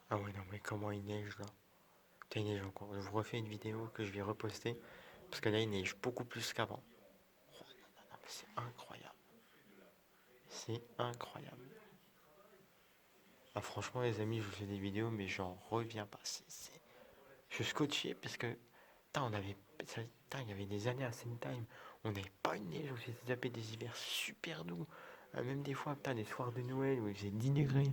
Ah ouais, non, mais comment il neige là? Putain, il neige encore. Je vous refais une vidéo que je vais reposter. Parce que là, il neige beaucoup plus qu'avant. Oh, non, non, mais c'est incroyable. C'est incroyable. Ah, franchement, les amis, je vous fais des vidéos, mais j'en reviens pas. Je suis scotché parce que, putain, il y avait des années à Time. On n'avait pas une neige, on s'était tapé des hivers super doux. Même des fois, putain, des soirs de Noël où il faisait 10 degrés.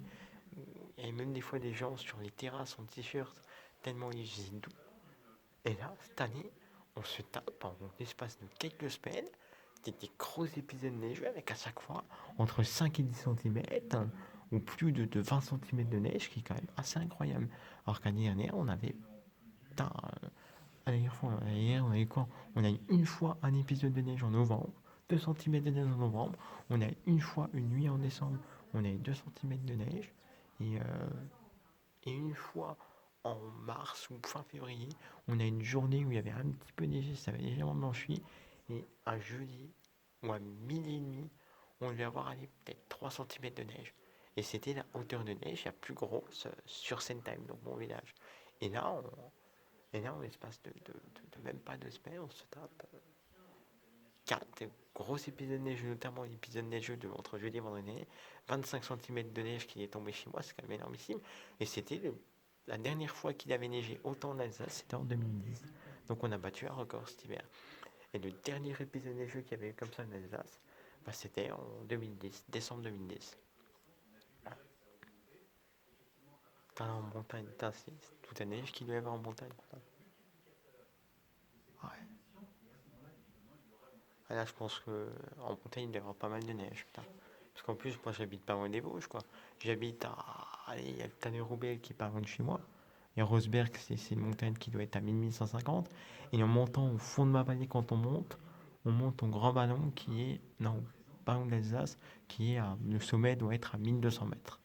Il y avait même des fois des gens sur les terrasses en t-shirt, tellement il faisait doux. Et là, cette année, on se tape en l'espace de quelques semaines des gros épisodes neigeux avec à chaque fois entre 5 et 10 centimètres ou plus de 20 centimètres de neige, qui est quand même assez incroyable. Alors qu'année dernière, on avait. Putain, la dernière fois, on avait quoi? On a eu une fois un épisode de neige en novembre, 2 centimètres de neige en novembre. On a eu une fois une nuit en décembre, on a eu 2 centimètres de neige. Et et une fois en mars ou fin février, on a une journée où il y avait un petit peu neigé, ça avait légèrement blanchi. Et un jeudi ou à midi et demi, on devait avoir allé peut-être 3 centimètres de neige. Et c'était la hauteur de neige la plus grosse sur Sentheim, donc mon village. Et là, en l'espace de même pas 2 semaines, on se tape 4 gros épisodes neigeux, notamment l'épisode neigeux de entre jeudi et vendredi, 25 centimètres de neige qui est tombé chez moi, c'est quand même énormissime. Et c'était la dernière fois qu'il avait neigé autant en Alsace, c'était en 2010. Donc on a battu un record cet hiver. Et le dernier épisode neigeux qu'il y avait eu comme ça en Alsace, bah, c'était en 2010, décembre 2010. Putain, en montagne, putain, c'est toute la neige qu'il doit y avoir en montagne. Putain. Ouais. Ah, là, je pense qu'en montagne, il doit y avoir pas mal de neige. Putain. Parce qu'en plus, moi, j'habite pas loin des Vosges, quoi. J'habite à. Allez, il y a le Tanner-Roubaix qui est pas loin de chez moi. Et Rosberg, c'est une montagne qui doit être à 1150. Et en montant au fond de ma vallée, quand on monte au Grand Ballon qui est. Non, Ballon d'Alsace, qui est à. Le sommet doit être à 1200 mètres.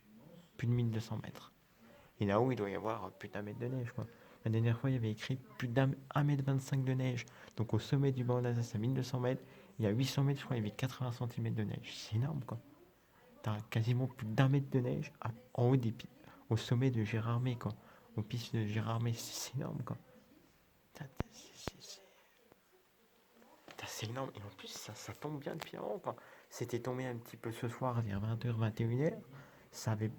Plus de 1200 mètres. Et là-haut, il doit y avoir plus d'un mètre de neige, quoi. La dernière fois, il y avait écrit plus d'un 1,25 m de neige. Donc au sommet du Ballon d'Alsace à 1200 mètres, il y a 800 mètres, je crois, il y avait 80 centimètres de neige. C'est énorme, quoi. T'as quasiment plus d'1 mètre de neige en haut au sommet de Gérardmer, quoi. Aux pistes de Gérardmer, c'est énorme, quoi. C'est énorme. Et en plus, ça tombe bien depuis avant, quoi. C'était tombé un petit peu ce soir vers 20h, 21h. Ça avait.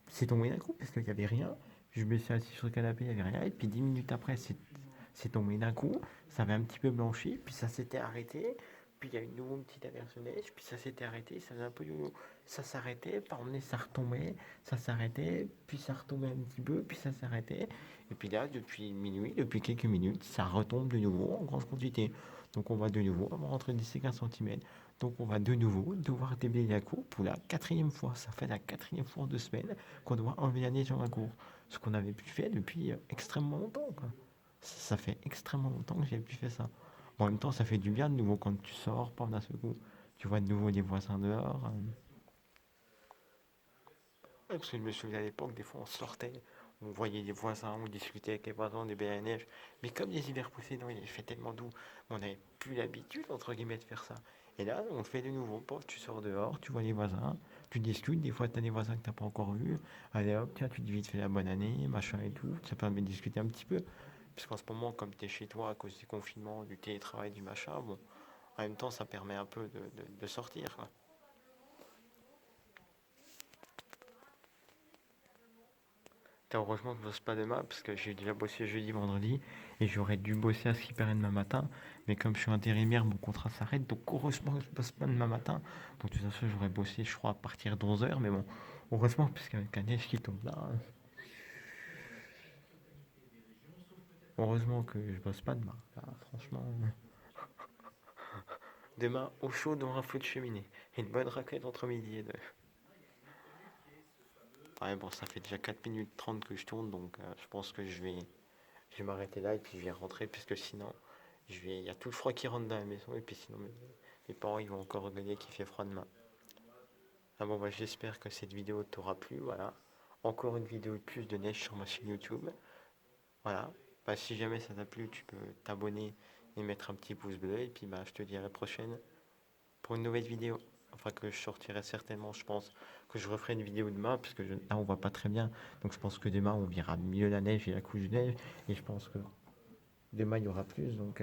C'est tombé d'un coup parce qu'il n'y avait rien. Je me suis assis sur le canapé, il n'y avait rien. Et puis 10 minutes après, c'est tombé d'un coup. Ça avait un petit peu blanchi. Puis ça s'était arrêté. Puis il y a une nouvelle petite averse de neige. Puis ça s'était arrêté. Ça faisait un peu yo-yo. Ça s'arrêtait. Par emmener, ça retombait. Ça s'arrêtait. Puis ça retombait un petit peu. Puis ça s'arrêtait. Et puis là, depuis minuit, depuis quelques minutes, ça retombe de nouveau en grande quantité. Donc on va de nouveau avoir entre 10 et 15 centimètres. Donc on va de nouveau devoir déblayer la cour pour la quatrième fois. Ça fait la quatrième fois en 2 semaines qu'on doit enlever la neige dans la cour. Ce qu'on n'avait plus fait depuis extrêmement longtemps, quoi. Ça fait extrêmement longtemps que j'ai plus fait ça. En même temps, ça fait du bien de nouveau quand tu sors, pas d'un seul coup. Tu vois de nouveau les voisins dehors. Ouais, parce que je me souviens à l'époque, des fois on sortait, on voyait les voisins, on discutait avec les voisins des belles à neige. Mais comme les hivers précédents, il fait tellement doux, on n'avait plus l'habitude, entre guillemets, de faire ça. Et là, on le fait de nouveau. Pof, tu sors dehors, tu vois les voisins, tu discutes. Des fois, tu as des voisins que tu n'as pas encore vus. Allez hop, tiens, tu te dis vite fait la bonne année, machin et tout. Ça permet de discuter un petit peu. Parce qu'en ce moment, comme tu es chez toi à cause du confinement, du télétravail, du machin, bon, en même temps, ça permet un peu de sortir, quoi. Heureusement que je bosse pas demain parce que j'ai déjà bossé jeudi, vendredi et j'aurais dû bosser à ce qui paraît demain matin. Mais comme je suis intérimaire, mon contrat s'arrête. Donc heureusement que je bosse pas demain matin. Donc de toute façon, j'aurais bossé, je crois, à partir de 11h. Mais bon, heureusement, puisqu'avec la neige qui tombe là, heureusement que je bosse pas demain. Là, franchement, demain, au chaud, dans un feu de cheminée. Et une bonne raclette entre midi et deux. Ouais, bon, ça fait déjà 4 minutes 30 que je tourne. Donc je pense que je vais m'arrêter là et puis je vais rentrer puisque sinon, il y a tout le froid qui rentre dans la maison et puis sinon mes parents ils vont encore regarder qu'il fait froid demain. Ah bon bah j'espère que cette vidéo t'aura plu, voilà. Encore une vidéo de plus de neige sur ma chaîne YouTube. Voilà. Bah si jamais ça t'a plu, tu peux t'abonner et mettre un petit pouce bleu et puis bah je te dis à la prochaine pour une nouvelle vidéo. enfin que je sortirai certainement, je pense que je referai une vidéo demain, parce que là on voit pas très bien, donc je pense que demain on verra mieux la neige et la couche de neige, et je pense que demain il y aura plus, donc